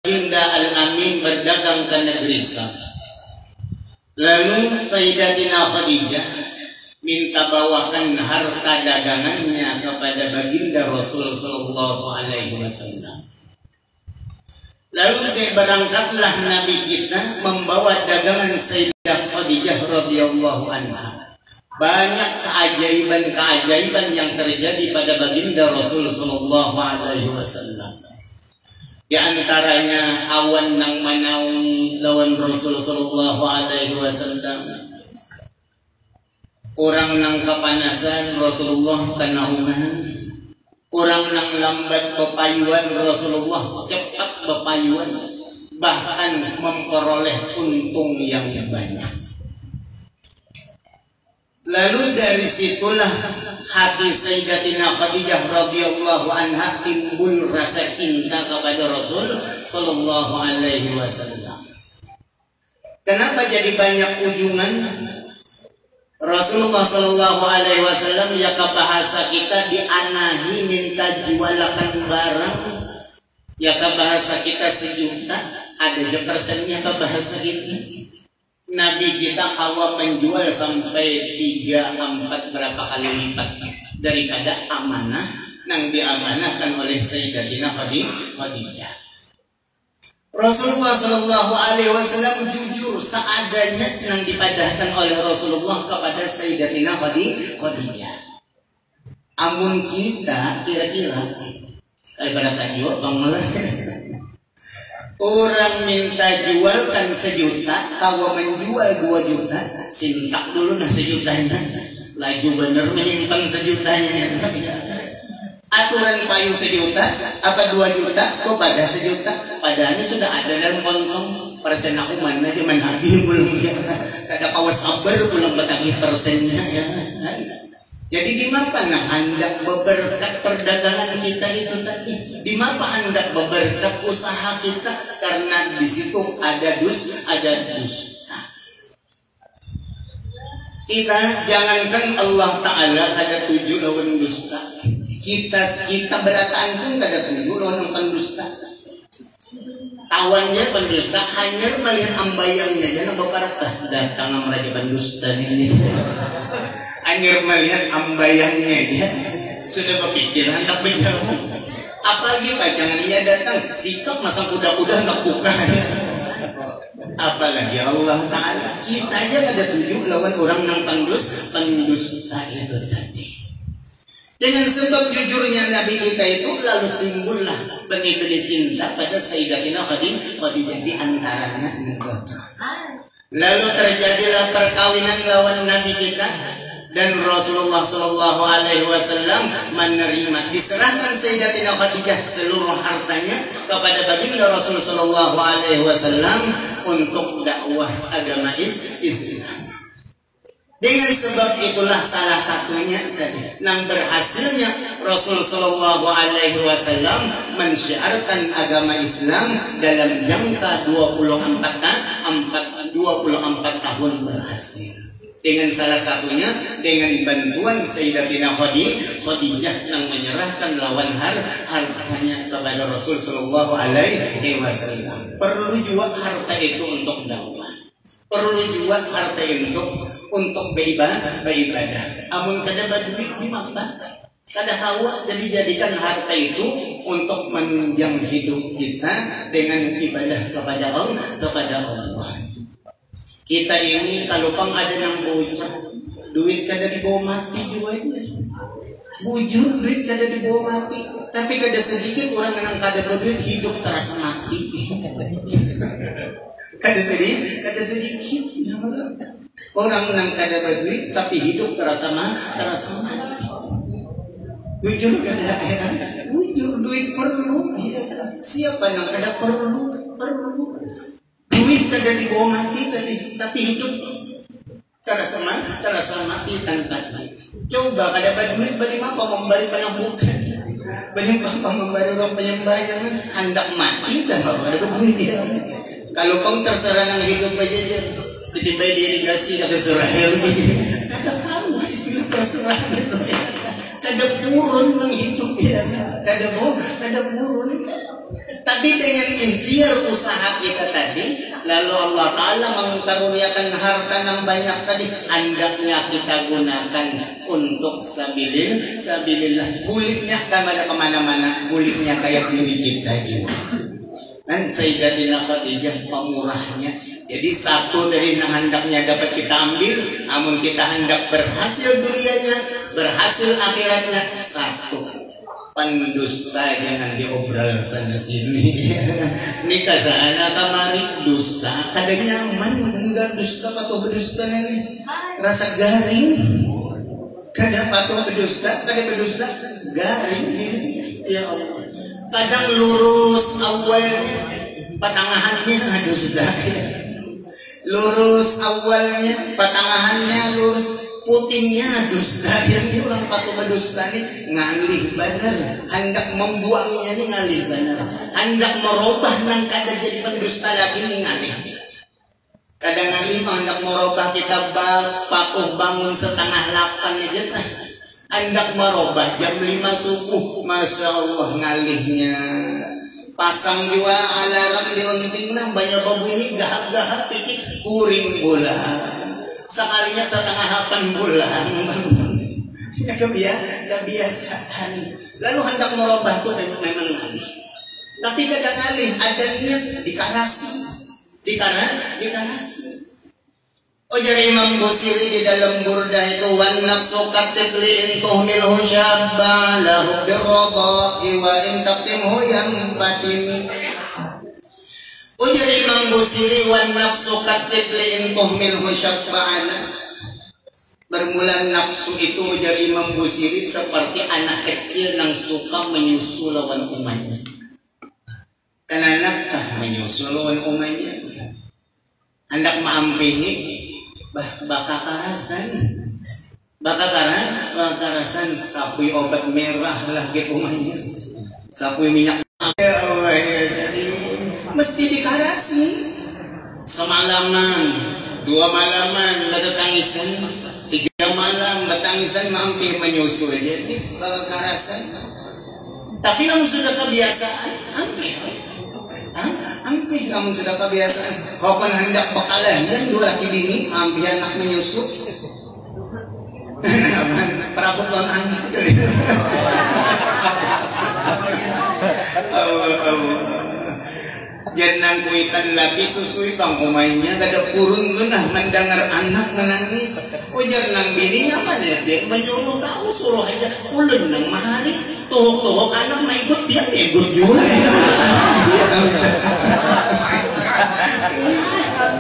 baginda Al-Amin berdagang ke negeri Syam. Lalu Sayyidatina Khadijah minta bawakan harta dagangannya kepada baginda Rasul sallallahu alaihi wasallam. Lalu berangkatlah Nabi kita membawa dagangan Sayyidah Khadijah radhiyallahu anha. Banyak keajaiban-keajaiban yang terjadi pada baginda Rasul sallallahu alaihi wasallam. Di antaranya awan nang manawi lawan Rasul sallallahu alaihi wasallam. Orang nang kepanasan Rasulullah kanaungan. Orang nang lambat pepayuan Rasulullah cepat pepayuan. Bahkan memperoleh untung yang banyak. Lalu dari situlah hati Sayyidatina Khadijah radhiyallahu anha timbul rasa cinta kepada Rasul sallallahu alaihi wasallam. Kenapa jadi banyak ujungan? Rasulullah sallallahu alaihi wasallam ya ke bahasa kita dianahi minta jualakan barang ya ke bahasa kita sejuta ada je persennya ke bahasa kita. Nabi kita kawa menjual sampai 3-4 berapa kali lipat daripada amanah yang diamanahkan oleh Sayyidatina Khadijah. Rasulullah sallallahu alaihi wasallam jujur seadanya yang dipadahkan oleh Rasulullah kepada Sayyidatina Khadijah. Amun kita kira-kira daripada tajuk bang malah orang minta jualkan 1 juta, kawa menjual 2 juta, sintak dulu nah 1 jutanya, laju bener menyimpan 1 jutanya. Aturan payu 1 juta, apa 2 juta, kok pada 1 juta, padahal ini sudah ada dalam kontong. Persen aku mana dia menagih belum ya, kada kawas sabar belum menagih persennya ya. Jadi di mana hendak beberkat perdagangan kita itu tadi? Di mana hendak beberkat usaha kita? Karena di situ ada dusta. Kita jangankan Allah Ta'ala kada tuju lawan dusta. Kita berataan pun kada tuju lawan pendusta. Tawannya pendusta hanya melihat ambayangnya jangan beparakah datang meraja pendusta ini. Hanya melihat ambayangnya ya sudah berpikiran tak berjauh. Apalagi pajangannya datang sikap masa kuda-kuda hendak buka. Apalagi Allah Ta'ala. Kita aja ada tuju lawan orang yang pendusta itu tadi. Dengan sebab jujurnya Nabi kita itu lalu timbullah benih-benih cinta pada Sayyidatina Khadijah di antaranya. Lalu terjadilah perkawinan lawan Nabi kita dan Rasulullah sallallahu alaihi wasallam menerima diserahkan Sayyidatina Khadijah seluruh hartanya kepada baginda Rasul sallallahu alaihi wasallam untuk dakwah agama Islam. Dengan sebab itulah salah satunya tadi yang berhasilnya Rasul sallallahu alaihi wasallam mensyiarkan agama Islam dalam jangka 24 tahun berhasil. Dengan salah satunya dengan bantuan Sayyidatina Khadijah yang menyerahkan lawan hartanya kepada Rasul sallallahu alaihi wasallam. Perlu juga harta itu untuk dakwah. Perlu juga harta untuk beribadah. Amun kada berduit di mana? Kada hawa. Jadi jadikan harta itu untuk menunjang hidup kita dengan ibadah kepada Allah. Kita ini kalau pang ada nang bocah, duit kada dibawa mati juga ini. Bujur duit kada dibawa mati, tapi kada sedikit orang yang kada berduit hidup terasa mati. Kada sedikit orang yang kada berduit tapi hidup terasa mati. Bujur kada ya, bujur duit perlu ya. Siapa yang kada perlu? Duit kada dibawa mati tapi hidup terasa mati tanpa duit. Coba kada berduit beri apa memberi penambukan, beri apa memberi orang penyembahyang hendak mati dan kada berduit ya. Kalau kamu terserah nang hidup aja ditiba diirigasi kada serah lagi. Kada kamu istilah terserah itu ya. Kada purun nang hidup ya. Kada purun. Tapi dengan ikhtiar usaha kita tadi, lalu Allah Ta'ala mengkaruniakan harta yang banyak tadi, hendaknya kita gunakan untuk sabilillah. Buliknya kemana-mana, buliknya kayak diri kita juga. Dan Sayyidatina Khadijah pemurahnya. Jadi satu dari yang hendaknya dapat kita ambil, namun kita hendak berhasil dunianya, berhasil akhiratnya, satu, pendusta jangan diobrol sana sini. Nikah sana kamari dusta, kada nyaman enggak dusta patuh berdusta ini. Rasa garing. Kada patuh berdusta, kada berdusta garing. Ya Allah. Kadang lurus awalnya, patangahannya dusta. Lurus awalnya, patangahannya lurus, putingnya dusta. Yang orang patuh berdusta ini ngalih benar, hendak membuangnya ini ngalih benar, hendak merubah nang kada jadi pendusta lagi ini ngalih. Kadang ngalih hendak merubah kita patuh bangun 7:30 aja tah. Hendak merubah jam 5 subuh, Masya Allah ngalihnya. Pasang juga alarm di unting na banyak berbunyi gahap-gahap pikir kuring bulan. Sekalinya 7:30 bulan. Ya kebiasaan. Lalu hendak merubah itu memang ngalih. Tapi kadang ngalih ada niat dikarasi. Dikarasi. Ujar Imam Busiri di dalam burdah itu, wan nafsu katibli in tuhmilhu syabba lahu birradha'i wa in taqtimhu yanfatimi. Ujar Imam Busiri, wan nafsu katibli in tuhmilhu syabba. Bermula nafsu itu ujar Imam Busiri seperti anak kecil yang suka menyusul lawan umatnya. Kan anak menyusul lawan umatnya, hendak maampihi bakarasan sapui obat merah lah gitu umahnya, sapui minyak. Ya Allah, mesti dikarasi semalaman, 2 malaman bertangisan, 3 malam bertangisan mampu menyusul, jadi bakarasan. Tapi namun sudah kebiasaan, hampir namun sudah kebiasaan. Kau kan hendak bakalahian 2 laki bini, hampir anak menyusup. Perabot lawan anak. Jangan kuitan lagi susui pang umaynya kada purun genah mendengar anak menangis. Ujar nang bini mana dia menyuruh tahu suruh aja ulun nang mahari tohok anak na ikut dia ikut juga.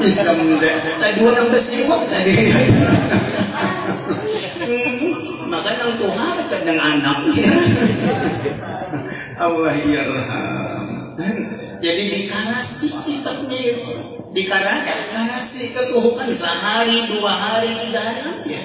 Bisa muda tadi orang bersiwak tadi. Maka nang Tuhan kadang anaknya. Allah yarham. Jadi dikarasi sifatnya itu, dikarasi ketuhukan sehari 2 hari 3 hari ya.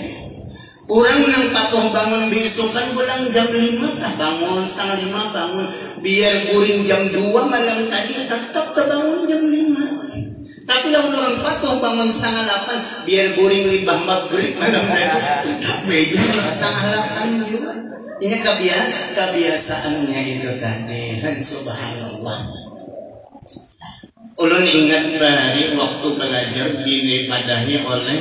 Orang nang patuh bangun besokan pulang jam 5 tah bangun 4:30 bangun, biar kuring jam 2 malam tadi tetap kebangun jam 5. Tapi lamun orang patuh bangun 7:30 biar kuring libah maghrib malam tadi tetap bejo 7:30 juga. Ini kebiasaannya itu tadi. Subhanallah. Ulun ingat bahari waktu belajar dipadahi oleh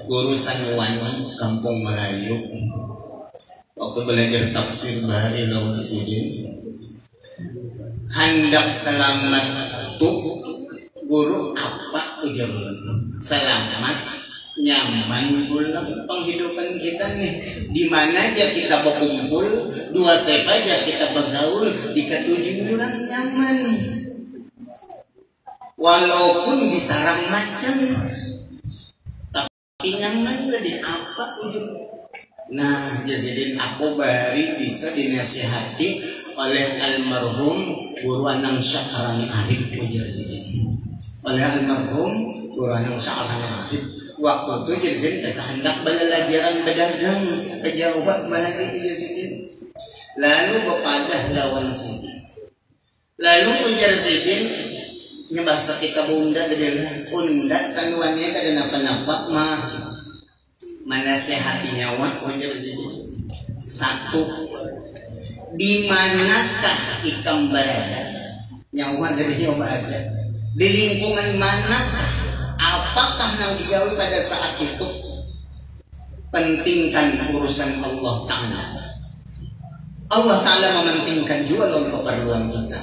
guru Sanwani Kampung Melayu. Waktu belajar tafsir bahari lawan sini. Hendak selamat tuh guru apa ujar selamat nyaman ulang penghidupan kita nih, di mana aja kita berkumpul, 2 aja kita bergaul, di ketujuh orang nyaman, walaupun disarang macam, tapi nyaman tadi apa ujung. Nah, jadi aku bari bisa dinasihati oleh almarhum Guru Anang Syakrani Arif ujar sini, oleh almarhum Guru Anang Syakrani Arif. Waktu itu jadi hendak belajaran berdagang ke Jawa bahari Yazidin. Lalu bepadah lawan sini. Lalu ujar Yazidin nya bahasa kita bunda adalah unda sanuannya kada napa-napa mah menasehati nyawa ujar Yazidin. 1, di manakah ikam berada? nyawa jadi nyawa ada di lingkungan mana, apakah yang digawe pada saat itu. Pentingkan urusan Allah Ta'ala. Allah Ta'ala mementingkan juga untuk keperluan kita,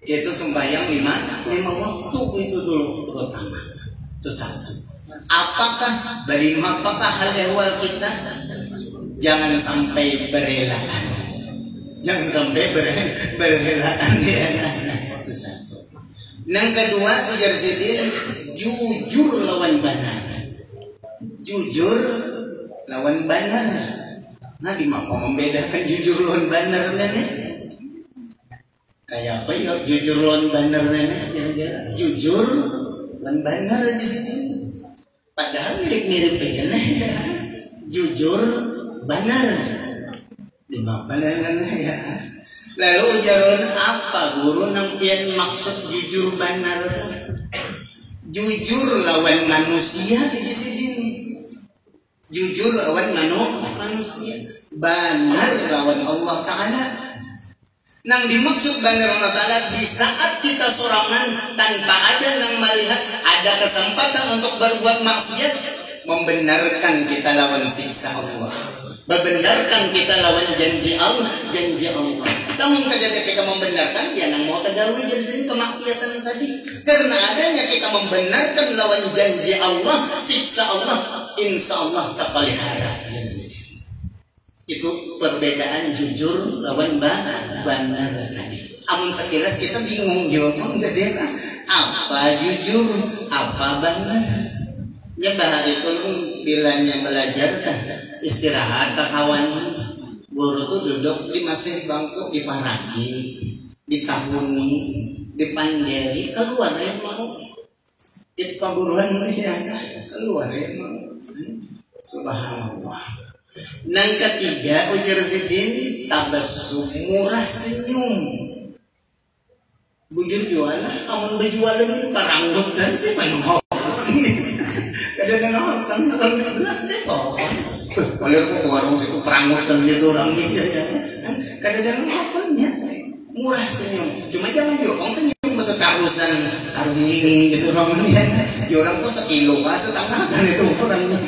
yaitu sembahyang lima waktu itu dulu terutama. Itu satu. Apakah hal ehwal kita jangan sampai berelaan, jangan sampai berelaan ya. Itu satu. Yang kedua, ujar sidin, jujur lawan benar. Jujur lawan benar. Nah, di mana membedakan jujur lawan benar nenek? Kayak apa ya jujur lawan benar nenek? Kira-kira jujur lawan benar di sini. Padahal mirip-mirip aja nih. Jujur benar. Di mana nenek ya? Lalu ujaran apa guru nampian maksud jujur benar? Jujur lawan manusia di sini. Jujur lawan manusia, benar lawan Allah Ta'ala. Nang dimaksud benar Allah Ta'ala di saat kita sorangan tanpa ada yang melihat, ada kesempatan untuk berbuat maksiat, membenarkan kita lawan siksa Allah, membenarkan kita lawan janji Allah. Namun ketika kita membenarkan, ya nang mau tegawi jadi sini kemaksiatan tadi. Karena adanya kita membenarkan lawan janji Allah, siksa Allah, insya Allah tak pelihara. Itu perbedaan jujur lawan benar tadi. Amun sekilas kita bingung jawab jadi apa jujur, apa benar. Ya bahari pun bilanya belajar istirahat kawan. Guru tuh duduk di masing bangku diparaki, ditahuni, dipanderi, keluar ya mau. Di paguruan ya keluar ya mau. Subhanallah. Yang ketiga ujar sidin, tabassum, murah senyum. Bujur jualan, amun berjualan itu paranggut dan sih penuh. Kadang-kadang orang bilang saya pohon. Kalau aku warung situ perangutan gitu orang gitu ya. Kadang-kadang apanya murah senyum. Cuma jangan diomong senyum betul tarusan harus ini gitu orang ya. Orang tuh sekilo setengah kan itu orangnya.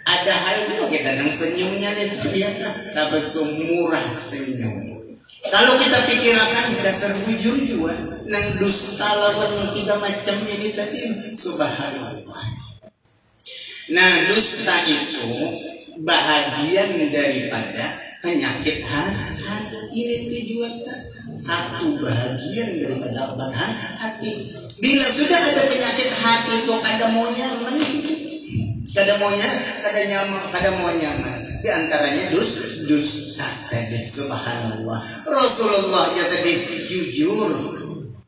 Ada hal itu kita dan senyumnya itu ya. Tabassum murah senyum. Kalau kita pikirkan dasar bujur juga, nang dusta lawan tiga macam ini tadi, subhanallah. Nah, dusta itu bahagian daripada penyakit hati itu juga satu bahagian daripada obat hati. Bila sudah ada penyakit hati itu kada mau nyaman, kada mau nyaman. Di antaranya dusta tadi, subhanallah. Rasulullah ya tadi jujur,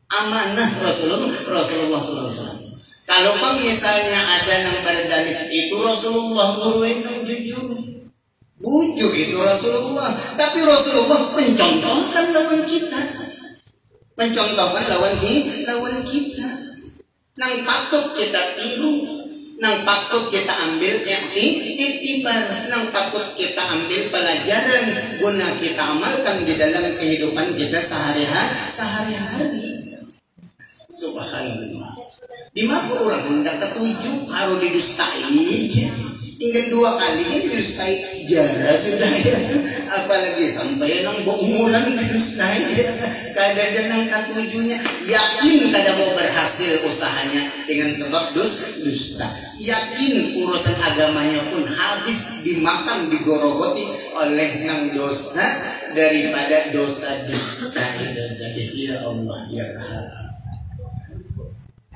amanah Rasulullah SAW. Kalau pun misalnya ada yang berdalil itu Rasulullah guru yang jujur, bujur itu Rasulullah. Tapi Rasulullah mencontohkan lawan kita, lawan kita. Nang patut kita tiru, nang patut kita ambil iktibar, nang patut kita ambil pelajaran guna kita amalkan di dalam kehidupan kita sehari-hari. Subhanallah. Di mana orang hendak ketujuh harus didustai hingga 2 kali kan didustai jara sudah ya. Apalagi sampai nang umuran didustai ya. Kadang nang ketujuhnya yakin kada mau berhasil usahanya dengan sebab dusta. Yakin urusan agamanya pun habis dimakan digorogoti oleh nang dosa daripada dosa dusta itu tadi. Ya Allah ya Rahman.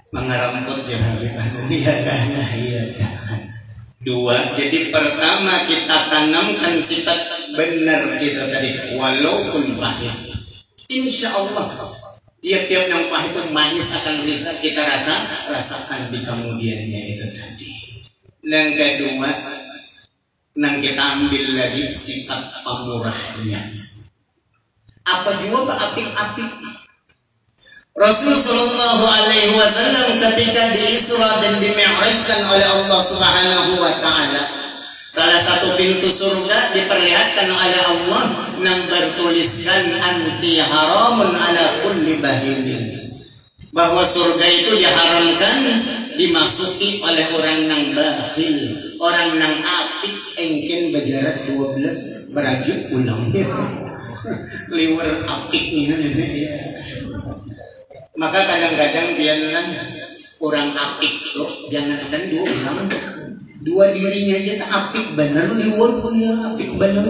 Mengeramput jangan ya kan. 2, jadi pertama kita tanamkan sifat benar kita tadi walaupun pahit. Insya Allah tiap-tiap yang pahit itu manis akan bisa kita rasakan di kemudiannya itu tadi. Yang kedua, nang kita ambil lagi sifat pemurahnya. Apa juga apik-apik. Rasulullah Shallallahu Alaihi Wasallam ketika di Isra dan di Mi'rajkan oleh Allah Subhanahu Wa Taala, Salah satu pintu surga diperlihatkan oleh Allah yang bertuliskan anti haramun ala kulli bahimin, bahwa surga itu diharamkan dimasuki oleh orang yang bakhil, orang yang apik, engken bajarat 12 berajuk pulang liwer apiknya. Maka kadang-kadang biarlah orang apik tuh jangankan 2 orang, 2 dirinya aja tak apik bener, liwer ya apik bener,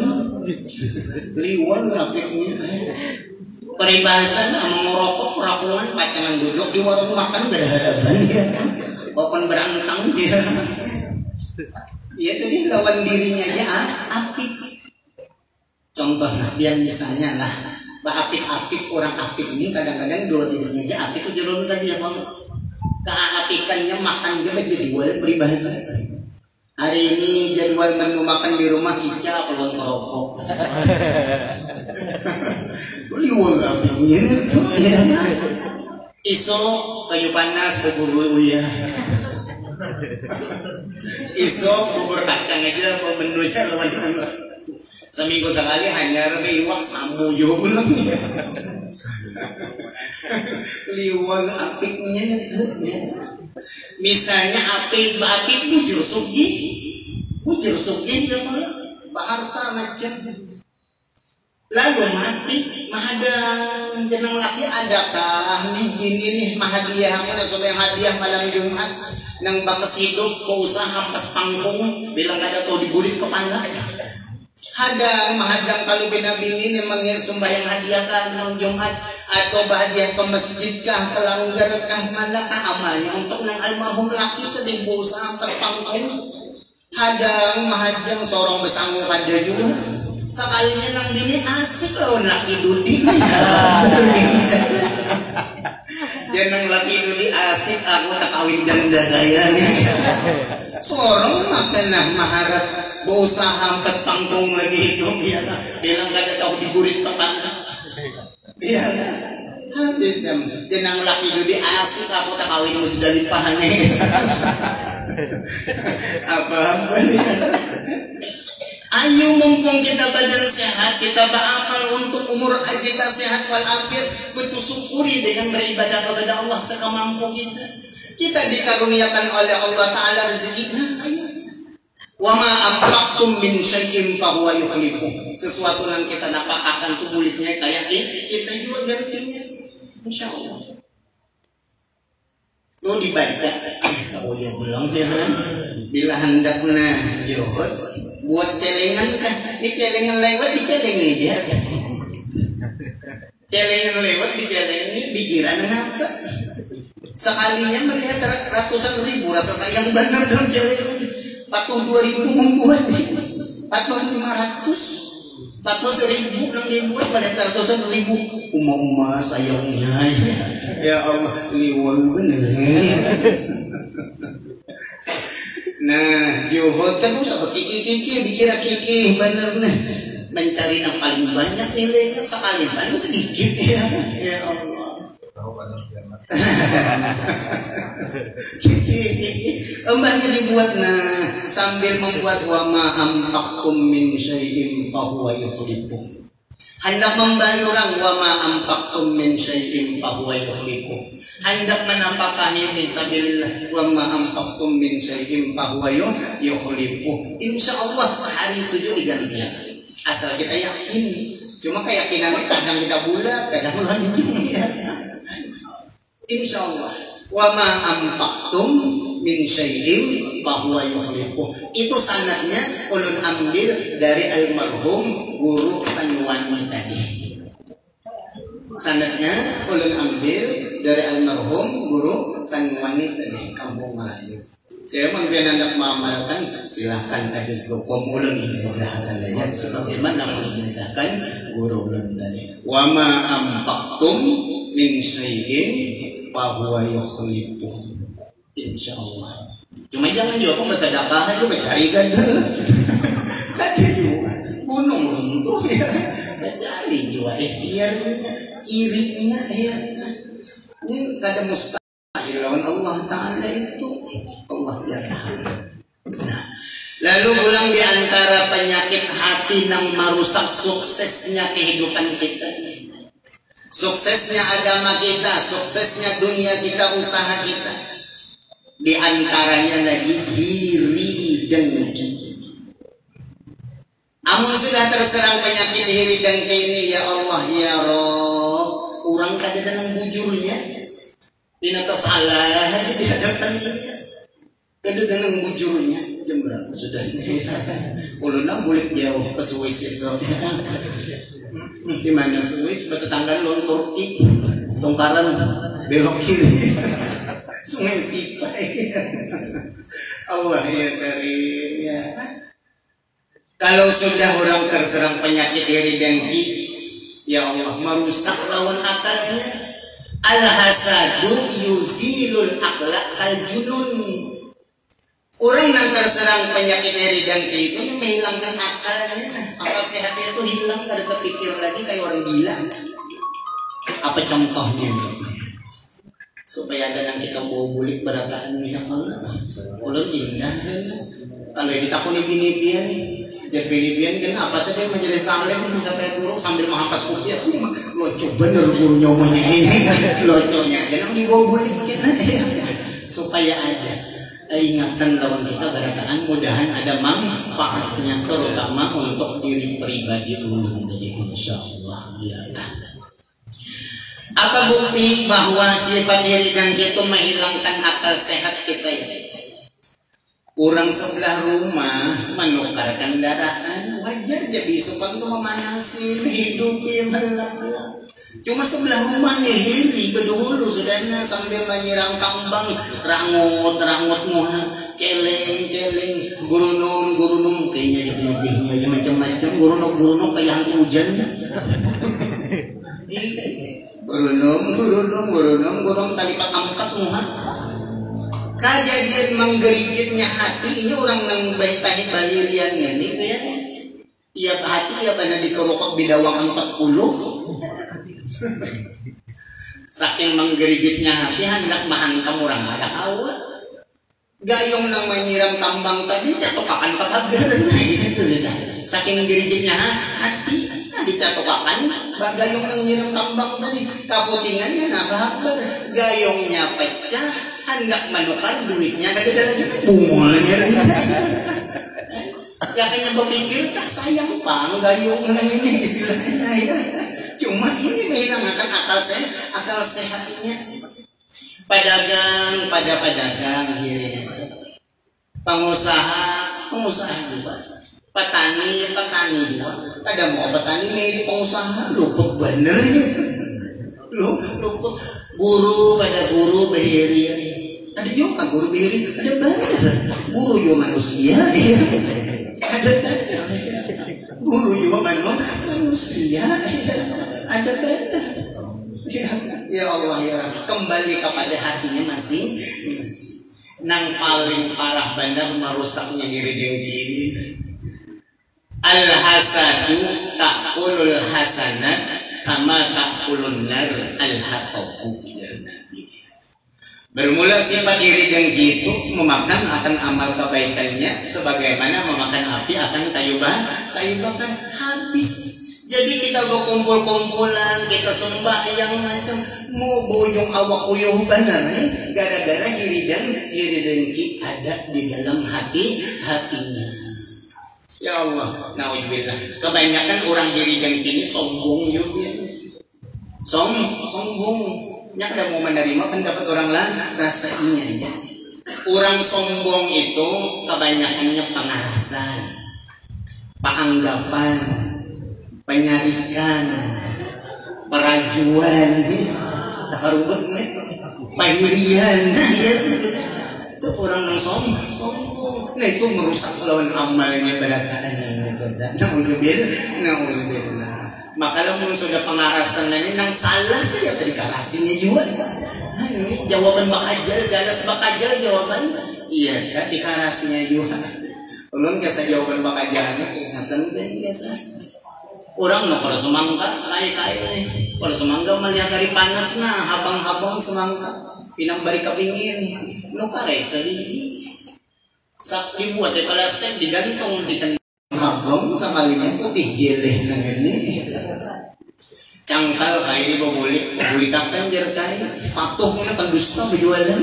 liwer apiknya. Peribahasa sama ngerokok perakungan pacangan duduk di warung makan gak ada hadapan ya, open berantang ya. Ya tadi lawan dirinya aja apik. Contohnya biar misalnya lah, apik-apik orang apik ini kadang-kadang 2 dirinya aja apik jerun tadi ya kamu. Keapikannya makan aja jadwal peribahasa. Hari ini jadwal menu makan di rumah kica kalau ngerokok. Liwang apiknya itu ya. Iso kayu panas bubur uya. Iso bubur kacang aja menunya lawan. Seminggu sekali hanya liwak samuyo ulang ya. Liwang apiknya itu ya. Misalnya apik bujur sugi dia baharta macam. Lalu mati mahadang jenang laki adakah nih gini nih mahadiah mana supaya hadiah malam Jumat nang bakas hidup kau usaha pas panggung bilang ada tau diburit kepala. Mahadang kalau bina-bini memang sembahyang hadiah kan malam Jumat atau bahagia ke masjid kah kelanggar kah manakah amalnya untuk nang almarhum laki tadi berusaha pas panggung. Mahadang seorang bersanggung pada juga sekalinya nang bini asik lawan laki dudi. Dia nang laki dudi asik aku tak kawin janda gaya nih. Seorang makan maharap berusaha pas panggung lagi hidup ya bilang gak ada tahu diburit kepala. Iya kan? Habis dia nang laki dudi asik aku tak kawin musdalifah nih. Apa nih? Ayo mumpung kita badan sehat, kita beramal untuk umur kita sehat walafiat, betul syukuri dengan beribadah kepada Allah sekamampu kita. Kita dikaruniakan oleh Allah Ta'ala rezeki. Ayo. Wa ma anfaqtum min syai'in fa huwa yukhlifuh. Sesuatu yang kita nafkahkan tuh bulitnya kayak kita juga gantinya. Insyaallah. Tuh dibaca. Oh ya belum ya. Bila hendakna yuhud buat celengan kan. Ini celengan lewat dicelengi aja. Celengan lewat dicelengi dikiran apa? Sekalinya melihat ratusan ribu rasa sayang benar dong celengan. Patuh 2.000 membuat, patuh 500, patuh 1.000 yang dibuat pada ratusan ribu. Uma sayangnya, ya Allah liwang bener. Nah, yuhud kan usah kiki dikira kiki bener nih. Mencari yang paling banyak nilainya sekali paling sedikit ya, ya Allah. Embahnya dibuat sambil membuat wa ma anfaqtum min syai'in fa huwa yukhlifuh. Hendak membayar orang wa ma anfaqtum min syai'in fa huwa yukhlifuh. Hendak menapakahi min sabilillah wa ma anfaqtum min syai'in fa huwa yukhlifuh. Insyaallah hari 7 digantikan. Asal kita yakin. Cuma keyakinannya kadang kita bulat, kadang lanjut ya. Insyaallah wa ma anfaqtum min syai'in fa huwa yukhlifuh. Itu sanadnya ulun ambil dari almarhum guru Sanyuwani tadi. Sanadnya ulun ambil dari almarhum guru Sanyuwani tadi, Kampung Melayu. Jadi mungkin hendak mengamalkan silahkan hadis hukum ulun ijazahkan aja sebagaimana mengijazahkan guru ulun tadi. Wa ma anfaqtum min syai'in fa huwa yukhlifuh. Insyaallah. Cuma jangan juga bersedekah aja mencari gandel. Tadi juga gunung runtuh ya. Mencari juga ikhtiarnya, cirinya ya. Ini kada mustahil lawan Allah Ta'ala itu. Allah ya. Nah, lalu ulang di antara penyakit hati yang merusak suksesnya kehidupan kita, suksesnya agama kita, suksesnya dunia kita, usaha kita. Di antaranya lagi iri dengki. Amun sudah terserang penyakit iri dengki ini, ya Allah ya Rob, orang kada dengan bujurnya, dina salah aja di hadapan ini, kada dengan bujurnya. Jam berapa sudah ini? Ulunang boleh jauh ke Swiss ya, di mana Swiss? Bertetangga lon Turki, tongkaran belok kiri, Sungai Sipai. Allah ya Karim ya. Kalau sudah orang terserang penyakit iri dengki, ya Allah, merusak lawan akalnya. Al-hasadu yuzilul aqla al-junun. Orang yang terserang penyakit iri dengki itu menghilangkan akalnya. Akal sehatnya itu hilang, kada terpikir lagi kayak orang gila. Apa contohnya? Supaya ada yang kita mau bulik berataan minyak Allah. Ulun indah kan. Kalau ditakuni bini-bian, jadi bini-bian kan apa tadi majelis taklim sampai turun sambil menghampas kursi itu lucu bener gurunya omongnya lucunya jangan dibawa bulik kan. Supaya ada ingatan lawan kita berataan, mudahan ada manfaatnya terutama untuk diri pribadi ulun tadi insyaallah ya kan. Apa bukti bahwa sifat iri dan itu menghilangkan akal sehat kita ya? Orang sebelah rumah menukar kendaraan, wajar jadi supaya memanasin hidupnya melap-lap. Cuma sebelah rumah nih iri kedulu sudahnya sambil menyiram kambang rangut muha celeng gurunung kayaknya ditindihnya macam-macam gurunung kayak hantu hujan. Gurunung tali pakampat muha. Kejadian menggerigitnya hati ini orang nang baik-baik bahirian ini ya. Tiap hati ya pada dikerokok bidawang 40. Saking menggerigitnya hati hendak mahantam orang ada awal. Gayong nang menyiram kambang tadi catokakan kepagaran itu sudah. Saking gerigitnya hati dicatokakan gayong nang menyiram kambang tadi kaputingannya napa gayongnya pecah. Hendak menukar duitnya kada lagi bungulnya. Katanya berpikir tak sayang pang gayung ini istilahnya ya. Cuma ini menghilangkan akal sehatnya. Pedagang pengusaha juga. Petani juga. Kada mau petani mirip pengusaha luput bener ya. Luput guru behiri. Ada juga guru behiri, ada benar. Guru juga manusia, ya. Ada benar. Guru juga manusia, ya. Ada benar. Ya Allah ya, kembali kepada hatinya masing. Nang paling parah benar merusaknya iri dengki. Al-hasadu ta'kulul hasanat kama ta'kulun nar al-hatabu bidar nabi. Bermula sifat iri dengki itu memakan akan amal kebaikannya sebagaimana memakan api akan kayu bakar habis. Jadi kita berkumpul-kumpulan, kita sembahyang macam mau bojong awak uyuh benar gara-gara iri dengki ada di dalam hatinya. Ya Allah, nauzubillah. Kebanyakan orang iri dengki ini sombong juga. Sombong. Yang ada mau menerima pendapat orang lain rasa ini aja. Orang sombong itu kebanyakannya pengarasan, penganggapan, penyarikan, perajuan, takarubet, pahirian. Itu orang yang sombong. Nah itu merusak lawan amalnya berataan itu. Nauzubillah. Maka kalau sudah pengarasan ini nang salah ya tadi karasinya juga. Jawaban bakajal, ganas bakajal jawaban. Iya, kan di karasinya juga. Ulun kesa jawaban bakajalnya ingatan dan kesa. Orang no kalau semangka kai. Kalau semangka melihat dari panas nah habang semangka. Pinang bari kapingin. No kare seligi. Sak dibuat di plastik digantung di habang sakalinya putih jeleh nang ini. Cangkal kayak ini bobuli kapten biar kayak patuh mana pendusta berjualan.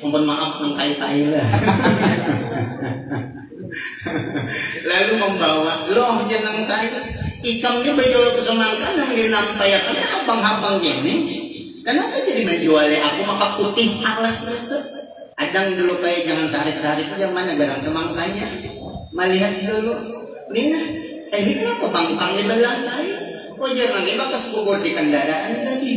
Mohon maaf nang kai lah. Lalu membawa loh jenang kai ikamnya berjual ke semangka yang dinampayakan abang-abang gini. Kenapa jadi menjualnya aku maka putih alas itu? Adang dulu kayak jangan sari-sari itu yang mana garang semangkanya. Melihat dulu, Nina. Ini kenapa bangkang di belalai? Wajar lagi bakas gugur di kendaraan tadi.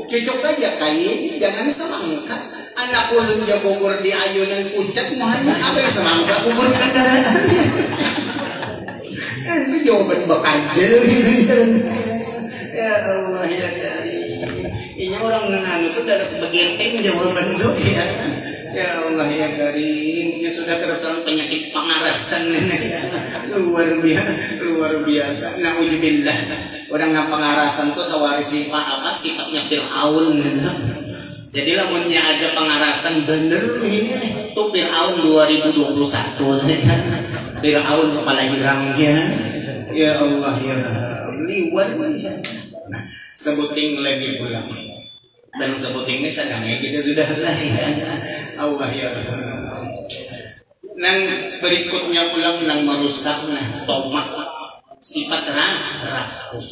Cocok aja kayak jangan semangka. Anak ulun dia gugur di ayunan pucat mohanya apa yang semangka gugur di kendaraan. Itu jawaban bakajel gitu. Ya Allah ya dari. Ini orang nenanu itu dari sebagian tim jawaban tuh ya. Ya Allah ya Karim, ini sudah terserang penyakit pengarasan luar biasa. Nauzubillah. Orang yang pengarasan tuh tawari sifatnya Fir'aun. Jadi lamunnya ada pengarasan bener ini nih. Tuh Fir'aun 2021. Fir'aun kepala hirangnya. Ya Allah ya liwar. Nah, sebuting lagi pulang. Dan sebuting ini sedangnya kita sudah lah ya. Allah ya. Nang berikutnya pulang nang merusak nah tomak sifat rakus.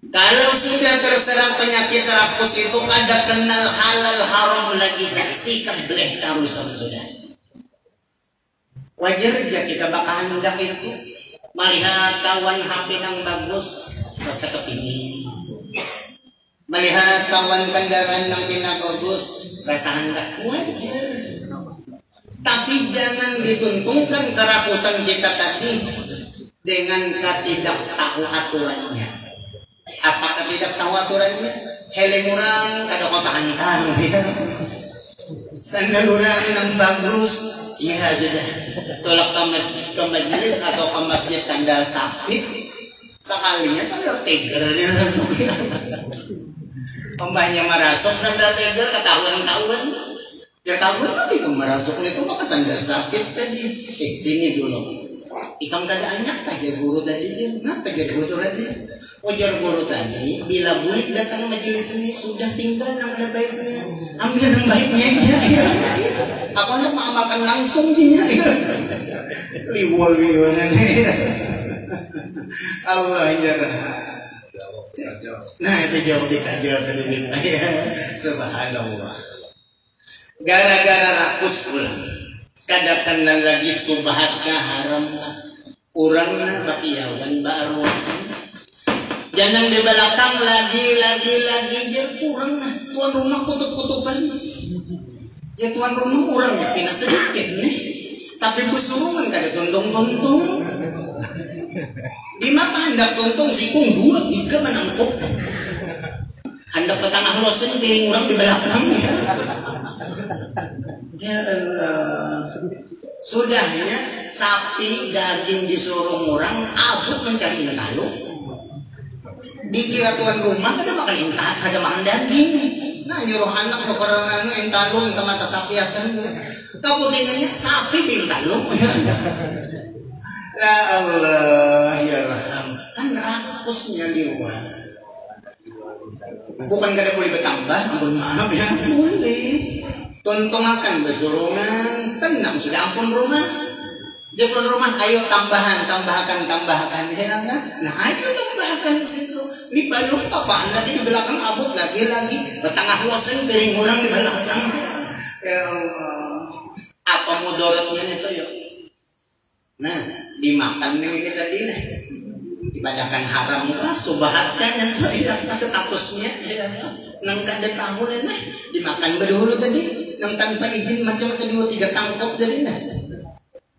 Kalau sudah terserang penyakit rakus itu kada kenal halal haram lagi tak sikap bleh tarusan sudah. Wajar aja kita bakal hendak itu melihat kawan HP yang bagus rasa kepingin. Melihat kawan kendaraan yang pinabagus rasa hendak wajar. Tapi jangan dituntungkan kerakusan kita tadi dengan ketidak tahu aturannya. Apakah tidak tahu aturannya? Helm orang kada kota hantang sandal orang yang bagus ya sudah tolak ke majelis atau ke masjid sandal sapit sekalinya sandal tiger dia langsung pembahnya merasuk sandal tiger ketahuan ya tahu tapi itu merasuk itu maka sandal sapit tadi sini dulu ikam kada anyak tajar guru tadi dia kenapa tajar guru tadi ujar guru tadi bila bulik datang majelis ini sudah tinggal yang ada baiknya ambil yang baiknya ya. Aku hendak mengamalkan langsung jinya liwal Allah ya. Nah itu jawab dikajar tadi ya. Subhanallah. Gara-gara rakus pulang kada kenal lagi subhat ka haram lah urang na bakiyawan baru jangan di belakang lagi dia kurang nah tuan rumah kutub-kutuban ya tuan rumah kurang ya pina sedikit nih tapi busurungan kada tuntung di mata hendak tuntung sikung 2-3 menangkuk hendak petangah losen piring orang di belakang ya Allah. Sudahnya sapi daging disuruh orang abut mencari intalo. Dikira tuan rumah kada makan intalo, kada makan daging. Nah nyuruh anak ke orang intalo minta mata sapi akan. Kaputingannya sapi di intalo. La Allah ya Rahman. Kan rakusnya liwat. Bukan kada boleh bertambah, ampun maaf ya. Boleh. Tonton akan bersurungan, tenang sudah ampun rumah. Jangan rumah, ayo tambahkan. Nah ayo tambahkan situ. Ini balung apaan lagi di belakang abut lagi. Betengah losen piring orang di belakang. Ya Allah. Apa mudaratnya itu yuk? Nah dimakan nih kita tadi nih. Dipadakan haram kah? Subhatkan itu ya statusnya. Nang kada tahu nah dimakan berdulu tadi. Yang tanpa izin macam 2-3 tangkap dari nah.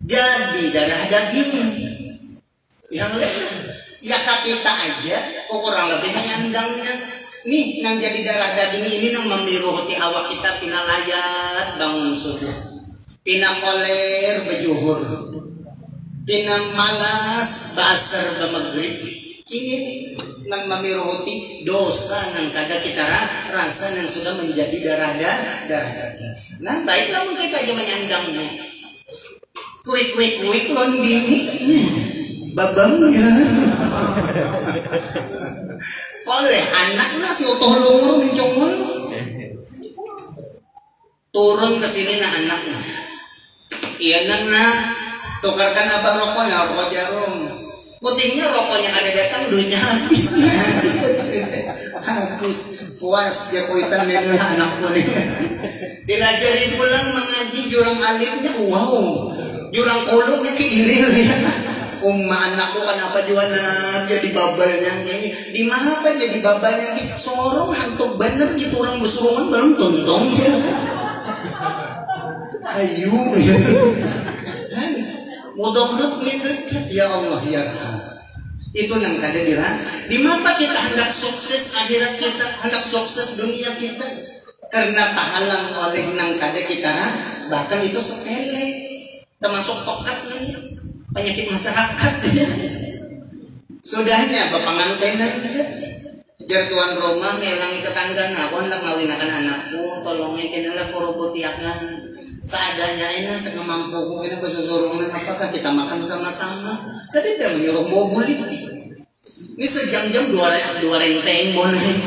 Jadi darah daging yang lain ya kita aja kok kurang lebih nyandangnya nih nang jadi darah daging ini nang memiruhti awak kita pina layat bangun subuh pina koler bejuhur pina malas basar bemaghrib ini nang memiruhti dosa nang kada kita rasa nang sudah menjadi darah daging. Nah baiklah kita aja menyandangnya. kuik lon bini babangnya. Oleh anaknya si utuh lumur mencongol turun ke sini na anaknya. Iya nak tukarkan abang rokoknya, rokok jarum. Putingnya rokoknya ada datang duitnya habis. Habis puas ya kuitan ini anakku nih. Dilajarin pulang mengaji jurang alifnya, wow. Jurang kulungnya keilir ya. Anakku kenapa juana jadi babalnya ini? Di mana apa jadi babalnya ini? Sorong hantu bener gitu orang besurungan belum tuntung ya. Ayu ya. Mudah-mudahan nih dekat ya Allah ya. Itu nang kada dira. Di mana kita hendak sukses akhirat kita, hendak sukses dunia kita? Karena tahalang oleh nang kada kita bahkan itu sepele. Termasuk tokat nih. Penyakit masyarakat ya. Sudahnya bapak ngantenan ya. Jar tuan rumah melangi tetangga aku hendak ngawinakan anakku tolongnya kenalah koroboti akan seadanya ini segemampuku ini bersusurungan apakah kita makan sama-sama tadi dia menyuruh mobil ini sejam-jam dua renteng mau naik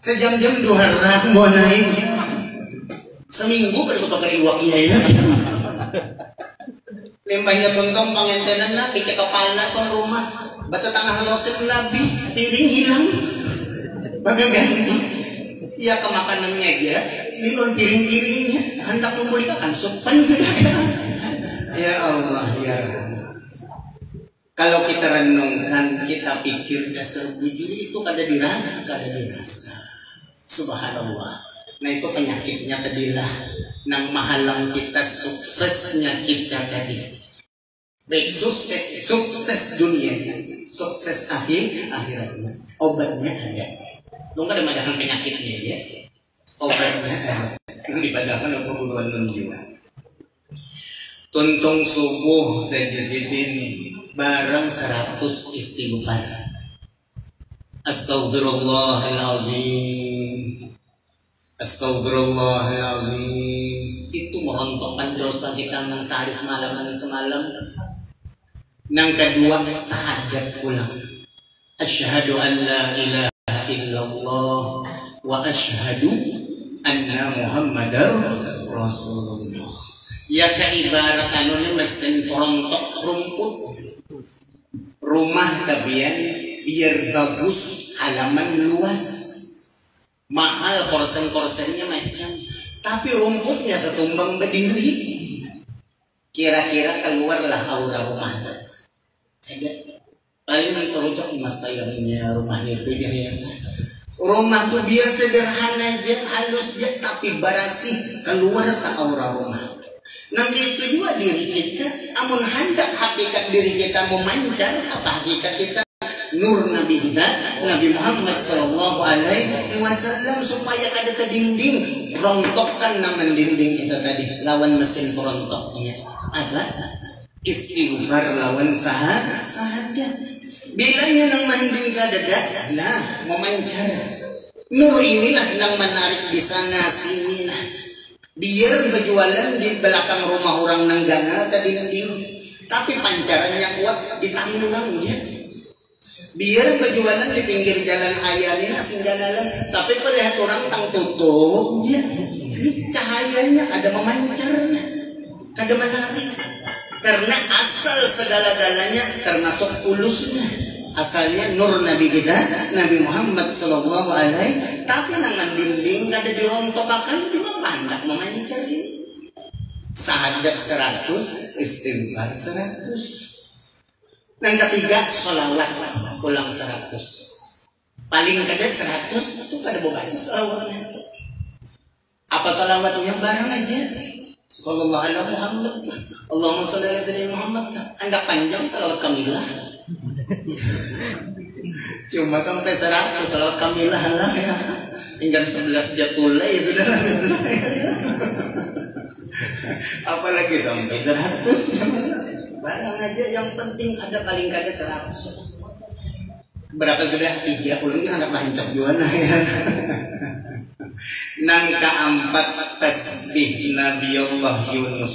sejam-jam 2 rang mau naik seminggu berkutuk iwak ya limbahnya tuntong pengentenan lah pikir kepala tuan rumah bata tengah loset labi piring hilang baga ganti ya ke makanannya aja milon piring-piringnya hendak memulihkan sopan ya Allah ya. Kalau kita renungkan kita pikir dasar bujur itu kada dirasa subhanallah. Nah itu penyakitnya tadilah nang mahalang kita suksesnya kita tadi. Baik sukses dunianya, sukses akhiratnya. Obatnya ada. Dong kada madahan penyakitnya ya. Obatnya ada. Yang dipadakan oleh perguruan juga. Tuntung subuh dan jazidin barang 100 istighfar. Astagfirullahalazim. Astagfirullahalazim. Itu merontokkan dosa kita nang sehari semalam. Nang kedua sahadat pulang. Asyhadu an la ilaha illallah wa asyhadu anna Muhammadar Rasulullah. Ya kaibarat anunya mesin rontok rumput. Rumah tabian biar bagus, halaman luas. Mahal korsen-korsennya macam, tapi rumputnya setumbang berdiri. Kira-kira keluarlah aura rumah. Ada paling terucap mas tayangnya rumahnya itu dia. Rumah tuh biar sederhana aja, halus aja, tapi barasih keluar tak aura rumah. Nanti itu juga diri kita, amun hendak hakikat diri kita memancar, apa hakikat kita? Nur Nabi kita, Nabi Muhammad Sallallahu Alaihi Wasallam supaya kada terdinding rontokkan nama dinding itu tadi lawan mesin perontoknya apa istighfar lawan sahadat bilanya nang manding kada nah memancar nur inilah nang menarik di sana sini lah biar berjualan di belakang rumah orang nang ganal terdinding tapi pancarannya kuat di tangan ya. Biar berjualan di pinggir jalan ayah ini singganalan, tapi perlihat orang tang tutup, ya, cahayanya ada memancarnya, ada menarik. Karena asal segala-galanya termasuk kulusnya, asalnya nur Nabi kita, Nabi Muhammad Sallallahu Alaihi. Tapi nangan dinding ada dirontokakan cuma pandak memancar ini. Sahadat 100, istighfar 100. Yang ketiga, sholawat pulang 100. Paling kadang 100 itu kada boga sholawatnya. Apa sholawatnya barang aja. Sallallahu alaihi Muhammad. Allahumma sholli ala sayyidina Muhammad. Anda panjang sholawat kamilah. Cuma sampai 100 sholawat kamilah lah ya. Hingga 11 jatulah ya saudara. Apalagi sampai 100. Barang aja yang penting ada paling kada 100. Berapa sudah? 3 pulang kan ada pancap juana ya. Nang keempat tasbih Nabi Allah Yunus.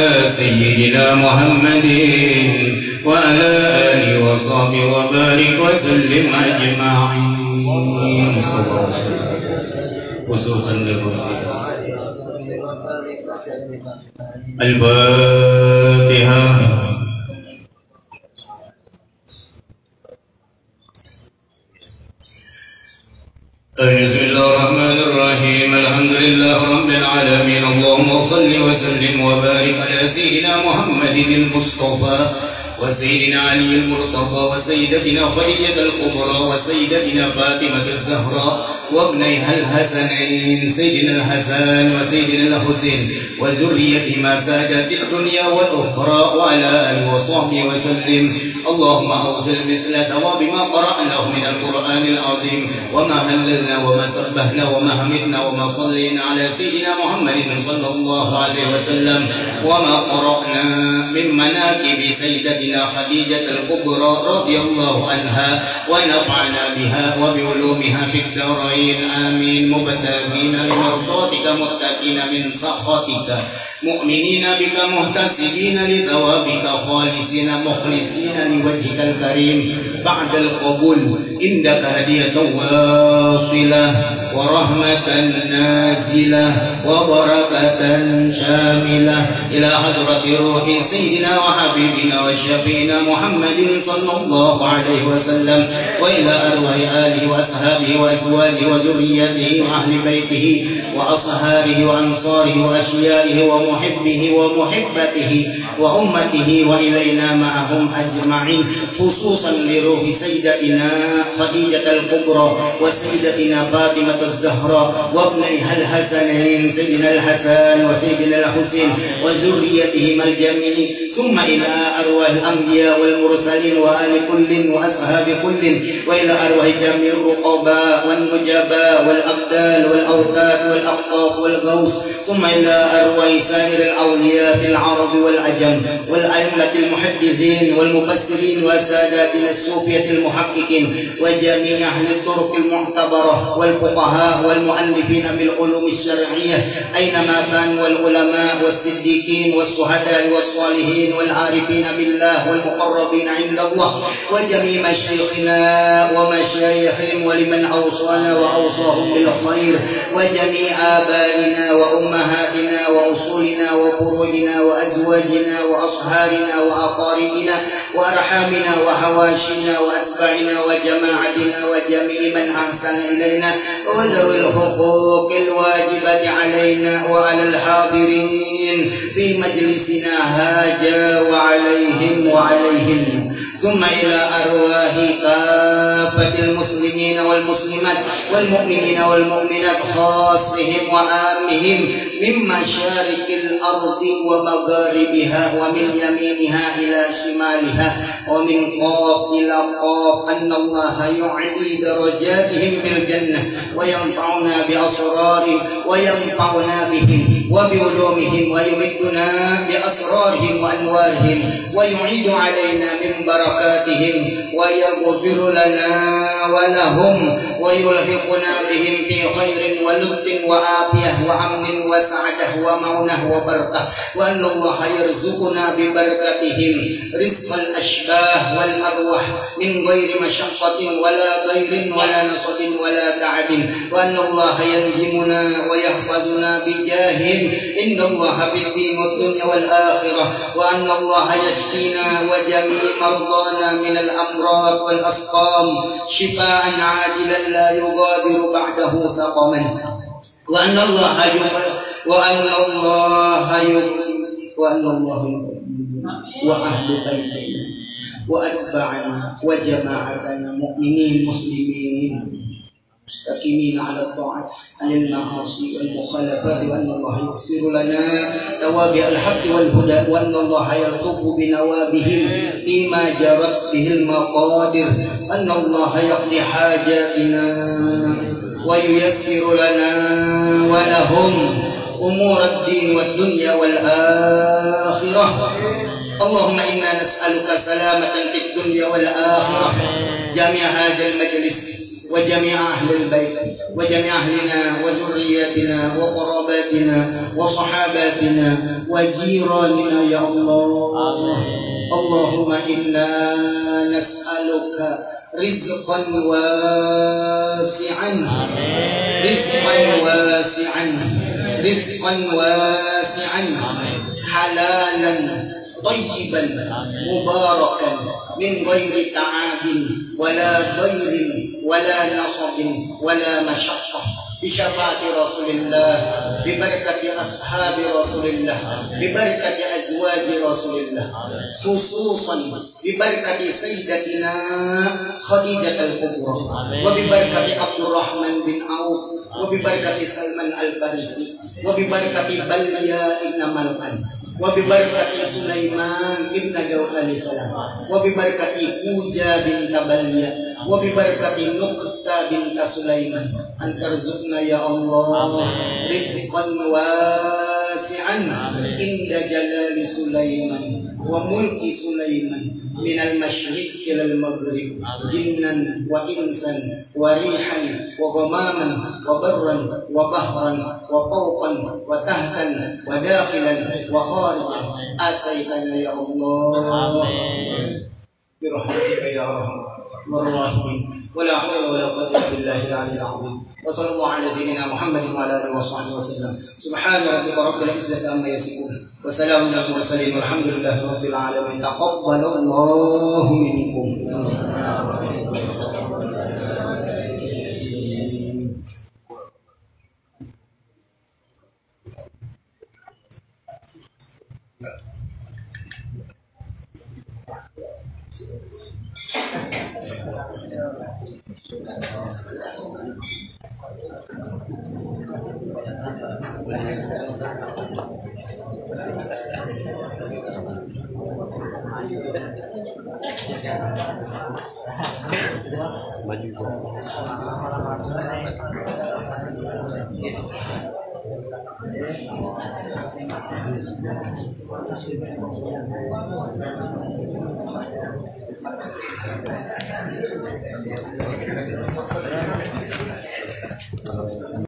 سيدنا محمد وعلى آله وصحبه وبارك وسلم أجمعين خصوصا الفاتحة. بسم الله الرحمن الرحيم. الحمد لله رب العالمين. اللهم صل وسلم وبارك على سيدنا محمد المصطفى وسيدنا علي المرتضى وسيدتنا خديجة الكبرى وسيدتنا فاطمة الزهراء وابنيها الحسنين سيدنا الحسن وسيدنا الحسين وذريتهما سادات الدنيا والأخرى وعلى آله وصحبه وسلم. اللهم أوصل مثل ثواب ما قرأناه من القرآن العظيم وما هللنا وما سبحنا وما حمدنا وما صلينا على سيدنا محمد صلى الله عليه وسلم وما قرأنا من مناكب سيدتنا خديجة الكبرى رضي الله عنها ونفعنا بها وبعلومها في الدارين آمين. مبتغين لمرضاتك متقين من سخطك مؤمنين بك مهتسبين لثوابك خالصين مخلصين لوجهك الكريم بعد القبول عندك هدية واصلة ورحمة نازلة وبركة شاملة إلى حضرة روح سيدنا وحبيبنا وشفينا محمد صلى الله عليه وسلم وإلى أرواح آله وأصحابه وأزواجه وذريته وأهل بيته وأصهاره وأنصاره وأشيائه ومحبه ومحبته وأمته وإلينا معهم أجمعين خصوصا لروح سيدتنا خديجة الكبرى وسيدتنا فاطمة الزهراء وابنيها الحسنين سيدنا الحسن وسيدنا الحسين وذريتهما الجميع ثم إلى أرواح الأنبياء والمرسلين وآل كل وأصحاب كل وإلى أرواح جميع الرقباء والنجباء والأبدال والأوتاد والأقطاب والغوث ثم إلى أرواح سائر الأولياء في العرب والعجم والأئمة المحدثين والمفسرين وساداتنا الصوفية المحققين وجميع أهل الطرق المعتبرة والفقهاء والمؤلفين بالعلوم الشرعية أينما كانوا والعلماء والصديقين والشهداء والصالحين والعارفين بالله والمقربين عند الله وجميع مشايخنا ومشايخهم ولمن أوصانا وأوصاهم بالخير وجميع آبائنا وأمهاتنا وأصولنا وفروعنا وأزواجنا وأصهارنا وأقاربنا وأرحامنا وحواشينا وأتباعنا وجماعتنا وجميع من أحسن إلينا وذوي الحقوق الواجبة علينا وعلى الحاضرين في مجلسنا هذا وعليهم وعليهن ثم إلى أرواح كافة المسلمين والمسلمات والمؤمنين والمؤمنات خاصهم وعامهم من مشارق الأرض ومغاربها ومن يمينها إلى شمالها ومن قاب إلى قاب أن الله يعلي درجاتهم بالجنة وينفعنا بأسرارهم وينفعنا بهم وبعلومهم ويمدنا بأسرارهم وأنوارهم ويعيد علينا من بركاتهم ويغفر لنا ولهم ويلحقنا بهم في خير ولطف وعافية وأمن وسعادة ومعونة وبركة وأن الله يرزقنا ببركتهم رزق الأشباه والأرواح من غير مشقة ولا ضير ولا نصب ولا تعب وأن الله ينجمنا ويحفظنا بجاههم إن الله بالدين والدنيا والآخرة وأن الله يشفينا وجميع مرضانا من الأمراض والأسقام شفاء عاجلا لا يغادر بعده سقما وأن الله وأهل بيتنا وأتباعنا وجماعتنا مؤمنين مسلمين مستقيمين على الطاعة عن المعاصي والمخالفات وأن الله يكسر لنا توابع الحق والهدى وأن الله يلطف بنوابهم بما جرت به المقادر أن الله يقضي حاجاتنا وييسر لنا ولهم أمور الدين والدنيا والآخرة. اللهم إنا نسألك سلامة في الدنيا والآخرة. جميع هذا المجلس وجميع أهل البيت وجميع أهلنا وذرياتنا وقراباتنا وصحاباتنا وجيراننا يا الله. اللهم إنا نسألك رزقا واسعا رزقا واسعا رزقا واسعا حلالا طيبا مباركا من غير تعب ولا ضير ولا نصب ولا مشقة بشفاعة رسول الله ببركة أصحاب رسول الله ببركة أزواج رسول الله خصوصا ببركة سيدتنا خديجة الكبرى وببركة عبد الرحمن بن عوف وببركة سلمان الفارسي وببركة بليا ابن ملقن وببركة سليمان ابن داود عليه السلام وببركة كوجا بنت بليا وببركة نقطة بنت سليمان أن ترزقنا يا الله رزقا واسعا عند جلال سليمان وملك سليمان من المشرق إلى المغرب جنا وإنسا وريحا وغماما وبرا وبحرا وفوقا وتحتا وداخلا وخارجا آتيتنا يا الله برحمتك يا أرحم الراحمين ولا حول ولا قوة إلا بالله العلي العظيم وصلى الله على سيدنا محمد وعلى آله وصحبه وسلم سبحان ربك رب العزة عما يصفون وسلام على المرسلين والحمد لله رب العالمين تقبل الله منكم.